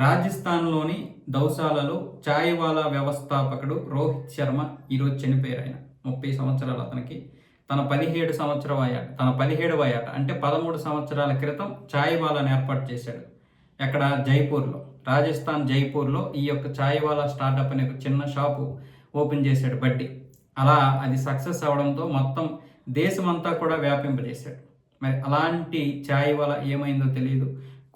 రాజస్థాన్లోని దౌసాలలో చాయ్వాలా వ్యవస్థాపకుడు రోహిత్ శర్మ ఈరోజు చనిపోయారు. ఆయన 30 సంవత్సరాలు అతనికి. తన 17వ ఏట అంటే 13 సంవత్సరాల క్రితం చాయ్వాలాను ఏర్పాటు చేశాడు. ఎక్కడ? జైపూర్లో, రాజస్థాన్ జైపూర్లో ఈ యొక్క చాయ్వాలా స్టార్టప్ అనే ఒక చిన్న షాపు ఓపెన్ చేశాడు బడ్డీ. అలా అది సక్సెస్ అవడంతో మొత్తం దేశమంతా కూడా వ్యాపింపజేశాడు. మరి అలాంటి చాయ్వాలా ఏమైందో తెలియదు,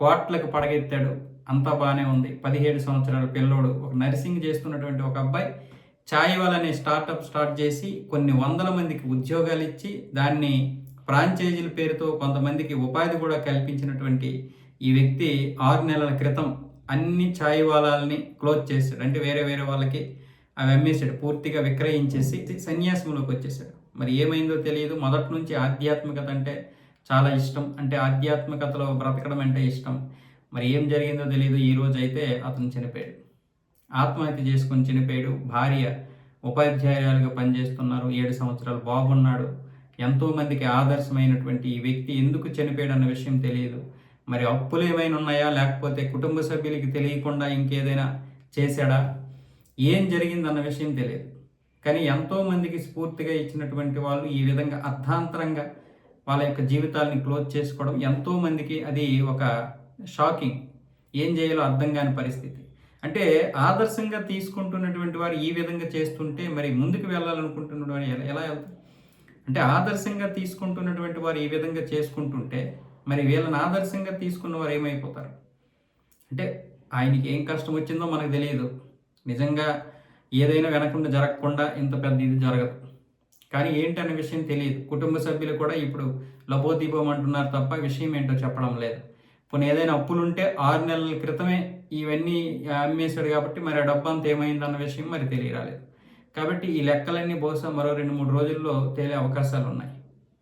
కోట్లకు పడగెత్తాడు. అంతా బాగానే ఉంది. 17 సంవత్సరాల పిల్లోడు, ఒక నర్సింగ్ చేస్తున్నటువంటి ఒక అబ్బాయి చాయ్వాలా అనే స్టార్టప్ స్టార్ట్ చేసి కొన్ని వందల మందికి ఉద్యోగాలు ఇచ్చి దాన్ని ఫ్రాంచైజీల పేరుతో కొంతమందికి ఉపాధి కూడా కల్పించినటువంటి ఈ వ్యక్తి 6 నెలల క్రితం అన్ని చాయ్వాలాల్ని క్లోజ్ చేశాడు. అంటే వేరే వేరే వాళ్ళకి అవి అమ్మేశాడు, పూర్తిగా విక్రయించేసి సన్యాసంలోకి వచ్చేసాడు. మరి ఏమైందో తెలియదు. మొదటి నుంచి ఆధ్యాత్మికత అంటే చాలా ఇష్టం, అంటే ఆధ్యాత్మికతలో బ్రతకడం అంటే ఇష్టం. మరి ఏం జరిగిందో తెలియదు. ఈ రోజు అయితే అతను చనిపోయాడు, ఆత్మహత్య చేసుకొని చనిపోయాడు. భార్య ఉపాధ్యాయులుగా పనిచేస్తున్నారు, 7 సంవత్సరాలు బాగున్నాడు. ఎంతోమందికి ఆదర్శమైనటువంటి ఈ వ్యక్తి ఎందుకు చనిపోయాడు అన్న విషయం తెలియదు. మరి అప్పులు ఏమైనా ఉన్నాయా, లేకపోతే కుటుంబ సభ్యులకి తెలియకుండా ఇంకేదైనా చేశాడా, ఏం జరిగిందన్న విషయం తెలియదు. కానీ ఎంతోమందికి స్ఫూర్తిగా ఇచ్చినటువంటి వాళ్ళు ఈ విధంగా అర్ధాంతరంగా వాళ్ళ యొక్క జీవితాలని క్లోజ్ చేసుకోవడం ఎంతోమందికి అది ఒక షాకింగ్. ఏం చేయాలో అర్థం కాని పరిస్థితి. అంటే ఆదర్శంగా తీసుకుంటున్నటువంటి వారు ఈ విధంగా చేస్తుంటే మరి ముందుకు వెళ్ళాలనుకుంటున్న వారు ఎలా వెళ్తారు? అంటే ఆదర్శంగా తీసుకుంటున్నటువంటి వారు ఈ విధంగా చేసుకుంటుంటే మరి వీళ్ళని ఆదర్శంగా తీసుకున్న వారు ఏమైపోతారు? అంటే ఆయనకి ఏం కష్టం వచ్చిందో మనకు తెలియదు. నిజంగా ఏదైనా వెనకుండా జరగకుండా ఇంత పెద్ద ఇది జరగదు. కానీ ఏంటనే విషయం తెలియదు. కుటుంబ సభ్యులు కూడా ఇప్పుడు లబోదీపం అంటున్నారు తప్ప విషయం ఏంటో చెప్పడం లేదు. పోనీ ఏదైనా అప్పులుంటే 6 నెలల క్రితమే ఇవన్నీ అమ్మేశాడు కాబట్టి మరి ఆ డబ్బు అంతా ఏమైందన్న విషయం మరి తెలియరాలేదు. కాబట్టి ఈ లెక్కలన్నీ బహుశా మరో 2-3 రోజుల్లో తేలే అవకాశాలు ఉన్నాయి.